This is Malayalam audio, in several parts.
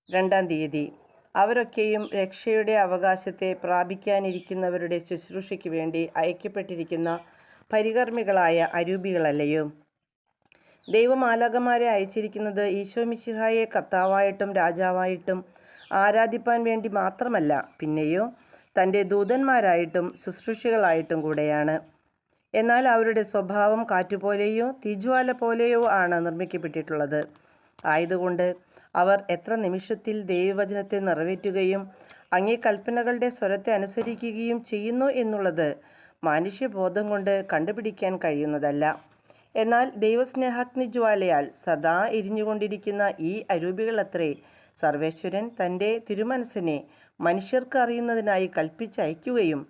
2-ാം തീയതി. അവരൊക്കെയും രക്ഷയുടെ അവകാശത്തെ പ്രാപിക്കാനിരിക്കുന്നവരുടെ ശുശ്രൂഷയ്ക്ക് വേണ്ടി അയക്കപ്പെട്ടിരിക്കുന്ന പരികർമ്മികളായ അരൂപികളല്ലയോ? ദൈവമാലാഖമാരെ അയച്ചിരിക്കുന്നത് ഈശോമിശിഹായെ കർത്താവായിട്ടും രാജാവായിട്ടും ആരാധിപ്പാൻ വേണ്ടി മാത്രമല്ല, പിന്നെയോ തൻ്റെ ദൂതന്മാരായിട്ടും ശുശ്രൂഷികളായിട്ടും കൂടെയാണ്. എന്നാൽ അവരുടെ സ്വഭാവം കാറ്റുപോലെയോ തീജ്വാല പോലെയോ ആണ് നിർമ്മിക്കപ്പെട്ടിട്ടുള്ളത്. ആയതുകൊണ്ട് അവർ എത്ര നിമിഷത്തിൽ ദൈവവചനത്തെ നിറവേറ്റുകയും അങ്ങേ കൽപ്പനകളുടെ സ്വരത്തെ അനുസരിക്കുകയും ചെയ്യുന്നു എന്നുള്ളത് മാനുഷ്യബോധം കൊണ്ട് കണ്ടുപിടിക്കാൻ കഴിയുന്നതല്ല. എന്നാൽ ദൈവസ്നേഹാഗ്നിജ്വാലയാൽ സദാ എരിഞ്ഞുകൊണ്ടിരിക്കുന്ന ഈ അരൂപികളത്രേ സർവേശ്വരൻ തൻ്റെ തിരുമനസ്സിനെ മനുഷ്യർക്ക് അറിയുന്നതിനായി കൽപ്പിച്ചയക്കുകയും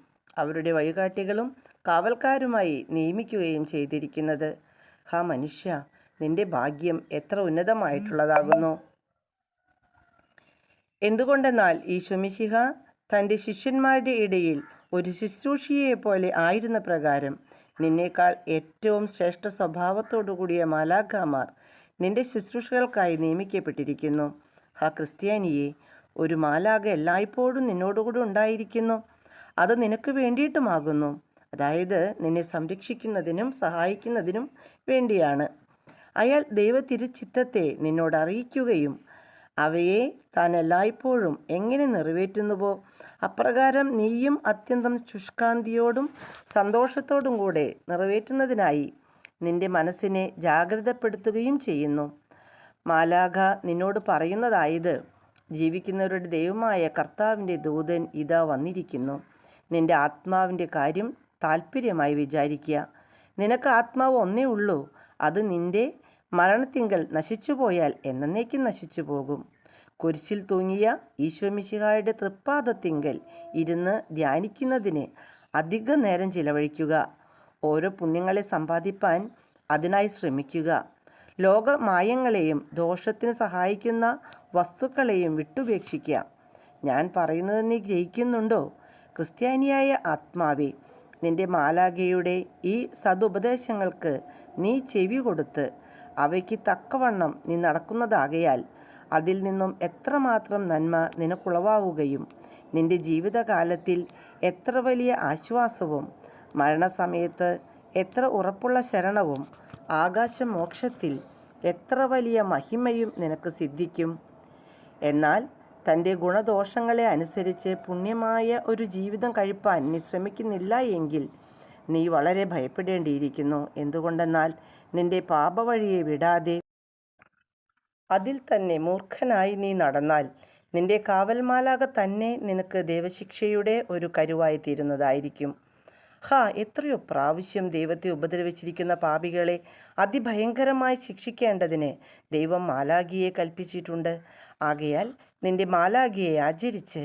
അവരുടെ വഴികാട്ടികളും കാവൽക്കാരുമായി നിയമിക്കുകയും ചെയ്തിരിക്കുന്നത്. ഹാ മനുഷ്യ, നിന്റെ ഭാഗ്യം എത്ര ഉന്നതമായിട്ടുള്ളതാകുന്നു! എന്തുകൊണ്ടെന്നാൽ ഈശോമിശിഹ തൻ്റെ ശിഷ്യന്മാരുടെ ഇടയിൽ ഒരു ശുശ്രൂഷിയെപ്പോലെ ആയിരുന്ന പ്രകാരം നിന്നേക്കാൾ ഏറ്റവും ശ്രേഷ്ഠ സ്വഭാവത്തോടുകൂടിയ മാലാഖമാർ നിന്റെ ശുശ്രൂഷകൾക്കായി നിയമിക്കപ്പെട്ടിരിക്കുന്നു. ഹാ ക്രിസ്ത്യാനിയെ, ഒരു മാലാഖ എല്ലായ്പ്പോഴും നിന്നോടുകൂടി ഉണ്ടായിരിക്കുന്നു. അത് നിനക്ക് വേണ്ടിയിട്ടുമാകുന്നു. അതായത് നിന്നെ സംരക്ഷിക്കുന്നതിനും സഹായിക്കുന്നതിനും വേണ്ടിയാണ്. അയാൾ ദൈവ തിരുച്ചിത്തത്തെ നിന്നോട് അറിയിക്കുകയും അവയെ താൻ എല്ലായ്പ്പോഴും എങ്ങനെ നിറവേറ്റുന്നുവോ അപ്രകാരം നീയും അത്യന്തം ശുഷ്കാന്തിയോടും സന്തോഷത്തോടും കൂടെ നിറവേറ്റുന്നതിനായി നിന്റെ മനസ്സിനെ ജാഗ്രതപ്പെടുത്തുകയും ചെയ്യുന്നു. മാലാഖ നിന്നോട് പറയുന്നതായത്, ജീവിക്കുന്നവരുടെ ദൈവമായ കർത്താവിൻ്റെ ദൂതൻ ഇതാ വന്നിരിക്കുന്നു. നിന്റെ ആത്മാവിൻ്റെ കാര്യം താല്പര്യമായി വിചാരിക്കുക. നിനക്ക് ആത്മാവ് ഒന്നേ ഉള്ളൂ. അത് നിന്റെ മരണത്തിങ്കൽ നശിച്ചുപോയാൽ എന്നേക്കും നശിച്ചു പോകും. കുരിശിൽ തൂങ്ങിയ ഈശോമിശിഹായുടെ തൃപ്പാദത്തിങ്കൽ ഇരുന്ന് ധ്യാനിക്കുന്നതിന് അധിക നേരം ചിലവഴിക്കുക. ഓരോ പുണ്യങ്ങളെ സമ്പാദിപ്പാൻ അതിനായി ശ്രമിക്കുക. ലോകമായങ്ങളെയും ദോഷത്തിന് സഹായിക്കുന്ന വസ്തുക്കളെയും വിട്ടുപേക്ഷിക്കുക. ഞാൻ പറയുന്നത് നീ ഗ്രഹിക്കുന്നുണ്ടോ? ക്രിസ്ത്യാനിയായ ആത്മാവേ, നിന്റെ മാലാഖയുടെ ഈ സതുപദേശങ്ങൾക്ക് നീ ചെവി കൊടുത്ത് അവയ്ക്ക് തക്കവണ്ണം നീ നടക്കുന്നതാകയാൽ അതിൽ നിന്നും എത്രമാത്രം നന്മ നിനക്കുളവാവുകയും നിന്റെ ജീവിതകാലത്തിൽ എത്ര വലിയ ആശ്വാസവും മരണസമയത്ത് എത്ര ഉറപ്പുള്ള ശരണവും ആകാശമോക്ഷത്തിൽ എത്ര വലിയ മഹിമയും നിനക്ക് സിദ്ധിക്കും. എന്നാൽ തൻ്റെ ഗുണദോഷങ്ങളെ അനുസരിച്ച് പുണ്യമായ ഒരു ജീവിതം കഴിപ്പാൻ നീ ശ്രമിക്കുന്നില്ല എങ്കിൽ നീ വളരെ ഭയപ്പെടേണ്ടിയിരിക്കുന്നു. എന്തുകൊണ്ടെന്നാൽ നിന്റെ പാപവഴിയെ വിടാതെ അതിൽ തന്നെ മൂർഖനായി നീ നടന്നാൽ നിന്റെ കാവൽമാലാഖ തന്നെ നിനക്ക് ദൈവശിക്ഷയുടെ ഒരു കരുവായി തീരുന്നതായിരിക്കും. എത്രയോ പ്രാവശ്യം ദൈവത്തെ ഉപദ്രവിച്ചിരിക്കുന്ന പാപികളെ അതിഭയങ്കരമായി ശിക്ഷിക്കേണ്ടതിന് ദൈവം മാലാഖിയെ കൽപ്പിച്ചിട്ടുണ്ട്. ആകയാൽ നിന്റെ മാലാഖിയെ ആചരിച്ച്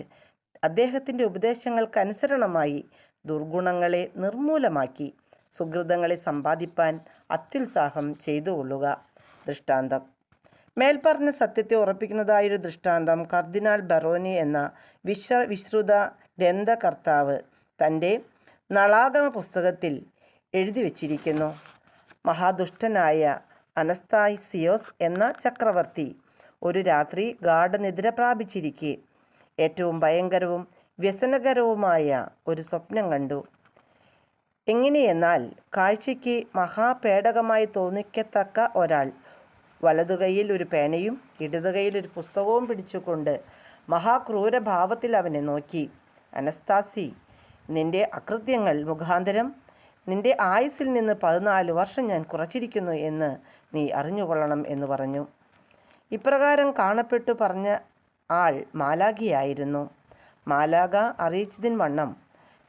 അദ്ദേഹത്തിൻ്റെ ഉപദേശങ്ങൾക്ക് അനുസരണമായി ദുർഗുണങ്ങളെ നിർമൂലമാക്കി സുഹൃതങ്ങളെ സമ്പാദിപ്പാൻ അത്യുത്സാഹം ചെയ്തുകൊള്ളുക. ദൃഷ്ടാന്തം. മേൽപ്പറഞ്ഞ സത്യത്തെ ഉറപ്പിക്കുന്നതായൊരു ദൃഷ്ടാന്തം കർദിനാൾ ബറോനി എന്ന വിശ്രുത ഗ്രന്ഥകർത്താവ് തൻ്റെ നളാഗമ പുസ്തകത്തിൽ എഴുതി വച്ചിരിക്കുന്നു. മഹാദുഷ്ടനായ അനസ്താസിയോസ് എന്ന ചക്രവർത്തി ഒരു രാത്രി ഗാഠനിദ്ര പ്രാപിച്ചിരിക്കെ ഏറ്റവും ഭയങ്കരവും വ്യസനകരവുമായ ഒരു സ്വപ്നം കണ്ടു. എങ്ങനെയെന്നാൽ കാഴ്ചയ്ക്ക് മഹാപേടകമായി തോന്നിക്കത്തക്ക ഒരാൾ വലതുകൈയിൽ ഒരു പേനയും ഇടതുകൈയിൽ ഒരു പുസ്തകവും പിടിച്ചുകൊണ്ട് മഹാക്രൂരഭാവത്തിൽ അവനെ നോക്കി, അനസ്താസി, നിന്റെ അകൃത്യങ്ങൾ മുഖാന്തരം നിന്റെ ആയുസ്സിൽ നിന്ന് 14 വർഷം ഞാൻ കുറച്ചിരിക്കുന്നു എന്ന് നീ അറിഞ്ഞുകൊള്ളണം എന്ന് പറഞ്ഞു. ഇപ്രകാരം കാണപ്പെട്ടു പറഞ്ഞ ആൾ മാലാഖയായിരുന്നു. മാലാഖ അറിയിച്ചതിൻ വണ്ണം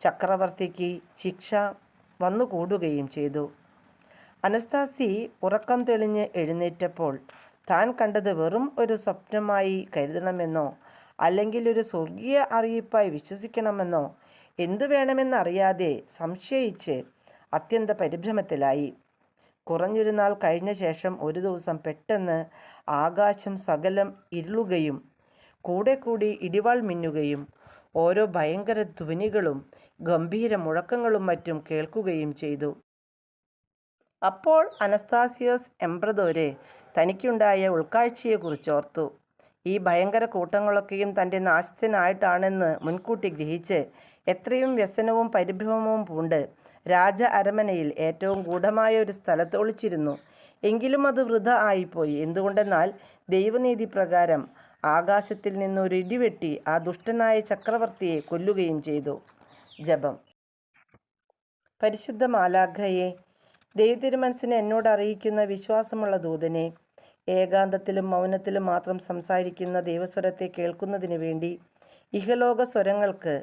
ചക്രവർത്തിക്ക് ശിക്ഷ വന്നുകൂടുകയും ചെയ്തു. അനസ്താസി ഉറക്കം തെളിഞ്ഞ് എഴുന്നേറ്റപ്പോൾ താൻ കണ്ടത് വെറും ഒരു സ്വപ്നമായി കരുതണമെന്നോ അല്ലെങ്കിൽ ഒരു സ്വർഗീയ അറിയിപ്പായി വിശ്വസിക്കണമെന്നോ എന്തു വേണമെന്നറിയാതെ സംശയിച്ച് അത്യന്ത പരിഭ്രമത്തിലായി. കുറഞ്ഞൊരു നാൾ കഴിഞ്ഞ ശേഷം ഒരു ദിവസം പെട്ടെന്ന് ആകാശം സകലം ഇരുളുകയും കൂടെ കൂടി ഇടിവാൾ മിന്നുകയും ഓരോ ഭയങ്കര ധ്വനികളും ഗംഭീര മുഴക്കങ്ങളും മറ്റും കേൾക്കുകയും ചെയ്തു. അപ്പോൾ അനസ്താസിയോസ് എംബ്രദോരെ തനിക്കുണ്ടായ ഉൾക്കാഴ്ചയെക്കുറിച്ച് ഓർത്തു. ഈ ഭയങ്കര കൂട്ടങ്ങളൊക്കെയും തൻ്റെ നാശത്തിനായിട്ടാണെന്ന് മുൻകൂട്ടി ഗ്രഹിച്ച് എത്രയും വ്യസനവും പരിഭ്രമവും പൂണ്ട് രാജ അരമനയിൽ ഏറ്റവും ഗൂഢമായ ഒരു സ്ഥലത്ത് ഒളിച്ചിരുന്നു. എങ്കിലും അത് വൃഥ ആയിപ്പോയി. എന്തുകൊണ്ടെന്നാൽ ദൈവനീതി പ്രകാരം ആകാശത്തിൽ നിന്ന് ഒരു ഇടിവെട്ടി ആ ദുഷ്ടനായ ചക്രവർത്തിയെ കൊല്ലുകയും ചെയ്തു. ജപം. പരിശുദ്ധ മാലാഖയെ, ദൈവതിരുമനസ്സിനെ എന്നോട് അറിയിക്കുന്ന വിശ്വാസമുള്ള ദൂതനെ, ഏകാന്തത്തിലും മൗനത്തിലും മാത്രം സംസാരിക്കുന്ന ദൈവസ്വരത്തെ കേൾക്കുന്നതിന് വേണ്ടി ഇഹലോക സ്വരങ്ങൾക്ക്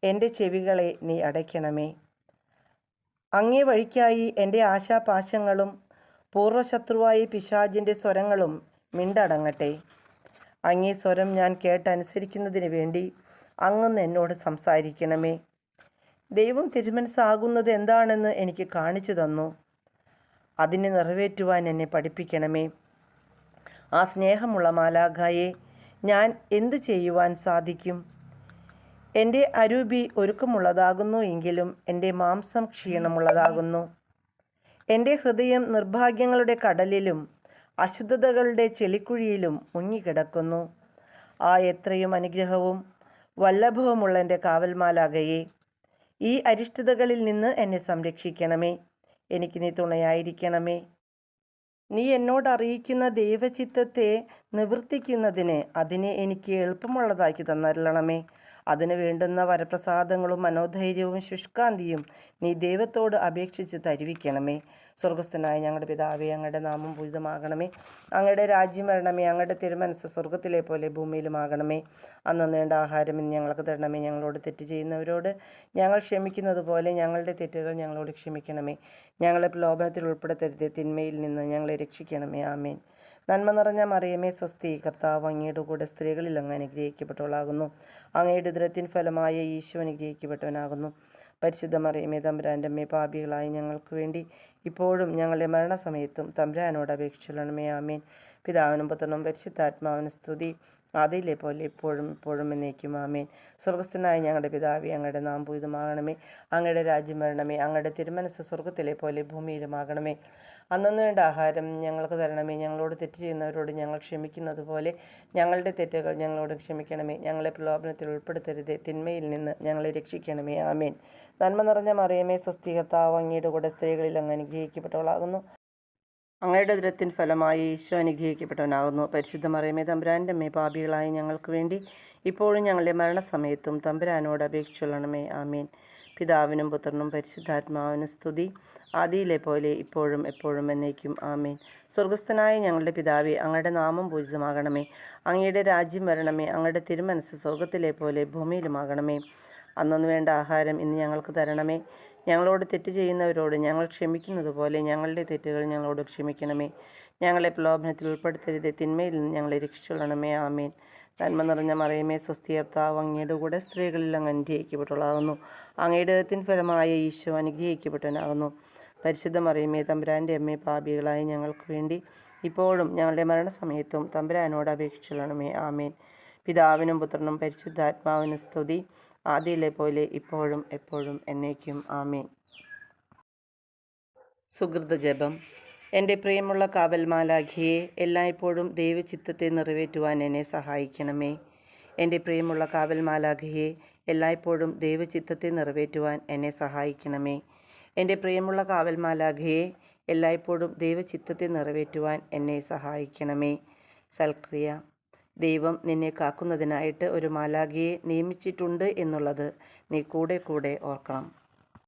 എൻ്റെ ചെവികളെ നീ അടയ്ക്കണമേ. അങ്ങേ വഴിക്കായി എൻ്റെ ആശാപാശങ്ങളും പൂർവ്വശത്രുവായ പിശാചിൻ്റെ സ്വരങ്ങളും മിണ്ടടങ്ങട്ടെ. അങ്ങേ സ്വരം ഞാൻ കേട്ടനുസരിക്കുന്നതിന് വേണ്ടി അങ്ങ് എന്നോട് സംസാരിക്കണമേ. ദൈവം തിരുമനസ്സാകുന്നത് എന്താണെന്ന് എനിക്ക് കാണിച്ചു തന്നു. അതിനെ നിറവേറ്റുവാൻ എന്നെ പഠിപ്പിക്കണമേ. ആ സ്നേഹമുള്ള മാലാഖയെ, ഞാൻ എന്തു ചെയ്യുവാൻ സാധിക്കും? എൻ്റെ അരൂപി ഒരുക്കമുള്ളതാകുന്നു, എങ്കിലും എൻ്റെ മാംസം ക്ഷീണമുള്ളതാകുന്നു. എൻ്റെ ഹൃദയം നിർഭാഗ്യങ്ങളുടെ കടലിലും അശുദ്ധതകളുടെ ചെളിക്കുഴിയിലും മുങ്ങിക്കിടക്കുന്നു. ആ എത്രയും അനുഗ്രഹവും വല്ലഭവുമുള്ള എൻ്റെ കാവൽ മാലാഖയെ, ഈ അരിഷ്ടതകളിൽ നിന്ന് എന്നെ സംരക്ഷിക്കണമേ. എനിക്ക് നീ തുണയായിരിക്കണമേ. നീ എന്നോട് അറിയിക്കുന്ന ദൈവചിത്തത്തെ നിവർത്തിക്കുന്നതിന് അതിനെ എനിക്ക് എളുപ്പമുള്ളതാക്കി തന്നരുളണമേ. അതിന് വേണ്ടുന്ന വരപ്രസാദങ്ങളും മനോധൈര്യവും ശുഷ്കാന്തിയും നീ ദൈവത്തോട് അപേക്ഷിച്ച് തരുവിക്കണമേ. സ്വർഗസ്ഥനായ ഞങ്ങളുടെ പിതാവേ, അങ്ങയുടെ നാമം പൂജിതമാകണമേ. അങ്ങയുടെ രാജ്യം വരണമേ. അങ്ങയുടെ തിരുമനസ്സ് സ്വർഗത്തിലെ പോലെ ഭൂമിയിലുമാകണമേ. അന്ന് വേണ്ട ആഹാരം ഇന്ന് ഞങ്ങൾക്ക് തരണമേ. ഞങ്ങളോട് തെറ്റ് ചെയ്യുന്നവരോട് ഞങ്ങൾ ക്ഷമിക്കുന്നത് പോലെ ഞങ്ങളുടെ തെറ്റുകൾ ഞങ്ങളോട് ക്ഷമിക്കണമേ. ഞങ്ങളെ പ്രലോഭനത്തിൽ ഉൾപ്പെടുത്തരുതേ, തിന്മയിൽ നിന്ന് ഞങ്ങളെ രക്ഷിക്കണമേ. ആമേൻ. നന്മ നിറഞ്ഞ മറിയമേ, സ്വസ്തി, കർത്താവ് അങ്ങയുടെ കൂടെ സ്ത്രീകളിൽ അങ്ങ് അനുഗ്രഹിക്കപ്പെട്ടവളാകുന്നു. അങ്ങയുടെ ഉദരത്തിൻ ഫലമായ ഈശോ അനുഗ്രഹിക്കപ്പെട്ടവനാകുന്നു. പരിശുദ്ധ മറിയമേ, തമ്പുരാൻ്റെ അമ്മേ, പാപികളായി ഞങ്ങൾക്ക് വേണ്ടി ഇപ്പോഴും ഞങ്ങളുടെ മരണസമയത്തും തമ്പുരാനോട് അപേക്ഷിച്ചുകൊള്ളണമേ. ആമേൻ. പിതാവിനും പുത്രനും പരിശുദ്ധാത്മാവിനും സ്തുതി, ആദിയിലെ പോലെ ഇപ്പോഴും എപ്പോഴും എന്നേക്കും. ആമേൻ. സ്വർഗസ്ഥനായ ഞങ്ങളുടെ പിതാവേ, അങ്ങയുടെ നാമം പൂജിതമാകണമേ. അങ്ങയുടെ രാജ്യം വരണമേ. അങ്ങയുടെ തിരുമനസ്സ് സ്വർഗത്തിലെ പോലെ ഭൂമിയിലുമാകണമേ. അന്നു വേണ്ട ആഹാരം ഞങ്ങൾക്ക് തരണമേ. ഞങ്ങളോട് തെറ്റ് ചെയ്യുന്നവരോട് ഞങ്ങൾ ക്ഷമിക്കുന്നത് പോലെ ഞങ്ങളുടെ തെറ്റുകൾ ഞങ്ങളോട് ക്ഷമിക്കണമേ. ഞങ്ങളെ പ്രലോഭനത്തിൽ ഉൾപ്പെടുത്തരുതേ, തിന്മയിൽ നിന്ന് ഞങ്ങളെ രക്ഷിക്കണമേ. ആമേൻ. നന്മ നിറഞ്ഞ മറിയമേ, സ്വസ്തി, കർത്താവ് അങ്ങയുടെ കൂടെ സ്ത്രീകളിൽ അങ്ങ് അനുഗ്രഹിക്കപ്പെട്ടവളാകുന്നു. അങ്ങയുടെ ഉദരത്തിൻ ഫലമായി ഈശോ അനുഗ്രഹിക്കപ്പെട്ടവനാകുന്നു. പരിശുദ്ധ മറിയമേ, തമ്പുരാൻ്റെ അമ്മേ, പാപികളായി ഞങ്ങൾക്ക് വേണ്ടി ഇപ്പോഴും ഞങ്ങളുടെ മരണസമയത്തും തമ്പുരാനോട് അപേക്ഷിച്ചുകൊള്ളണമേ. ആമേൻ. പിതാവിനും പുത്രനും പരിശുദ്ധാത്മാവിനും സ്തുതി, ആദിയിലെ പോലെ ഇപ്പോഴും എപ്പോഴും എന്നേക്കും. ആമേൻ. സ്വർഗസ്ഥനായ ഞങ്ങളുടെ പിതാവേ, അങ്ങയുടെ നാമം പൂജിതമാകണമേ. അങ്ങയുടെ രാജ്യം വരണമേ. അങ്ങയുടെ തിരുമനസ്സ് സ്വർഗത്തിലെ പോലെ ഭൂമിയിലുമാകണമേ. അന്നു വേണ്ട ആഹാരം ഇന്ന് ഞങ്ങൾക്ക് തരണമേ. ഞങ്ങളോട് തെറ്റ് ചെയ്യുന്നവരോട് ഞങ്ങൾ ക്ഷമിക്കുന്നത് പോലെ ഞങ്ങളുടെ തെറ്റുകൾ ഞങ്ങളോട് ക്ഷമിക്കണമേ. ഞങ്ങളെ പ്രലോഭനത്തിൽ ഉൾപ്പെടുത്തരുതേ, തിന്മയിൽ നിന്ന് ഞങ്ങളെ രക്ഷിച്ചുകൊള്ളണമേ. ആമേൻ. നന്മ നിറഞ്ഞ മറിയമേ, സ്വസ്തി, കർത്താവ് അങ്ങയുടെ കൂടെ സ്ത്രീകളിൽ അങ്ങ് അനുഗ്രഹിക്കപ്പെട്ടവളാകുന്നു. അങ്ങയുടെ ഉദരത്തിൻ ഫലമായ ഈശോ അനുഗ്രഹിക്കപ്പെട്ടവനാകുന്നു. പരിശുദ്ധ മറിയമേ, തമ്പുരാൻ്റെ അമ്മേ, പാപികളായി ഞങ്ങൾക്ക് വേണ്ടി ഇപ്പോഴും ഞങ്ങളുടെ മരണസമയത്തും തമ്പുരാനോട് അപേക്ഷിച്ചുകൊള്ളണമേ. ആമേൻ. പിതാവിനും പുത്രനും പരിശുദ്ധാത്മാവിനും സ്തുതി, ആദിയിലെ പോലെ ഇപ്പോഴും എപ്പോഴും എന്നേക്കും. ആമേൻ. സുഹൃത ജപം. എൻ്റെ പ്രിയമുള്ള കാവൽ മാലാഖയെ, എല്ലായ്പ്പോഴും ദൈവചിത്തത്തെ നിറവേറ്റുവാൻ എന്നെ സഹായിക്കണമേ. എൻ്റെ പ്രിയമുള്ള കാവൽ മാലാഖയെ, എല്ലായ്പ്പോഴും ദൈവചിത്തത്തെ നിറവേറ്റുവാൻ എന്നെ സഹായിക്കണമേ. എൻ്റെ പ്രിയമുള്ള കാവൽ മാലാഖയെ, എല്ലായ്പ്പോഴും ദൈവചിത്തത്തെ നിറവേറ്റുവാൻ എന്നെ സഹായിക്കണമേ. സൽക്രിയ. ദൈവം നിന്നെ കാക്കുന്നതിനായിട്ട് ഒരു മാലാഖയെ നിയമിച്ചിട്ടുണ്ട് എന്നുള്ളത് നീ കൂടെ കൂടെ ഓർക്കണം.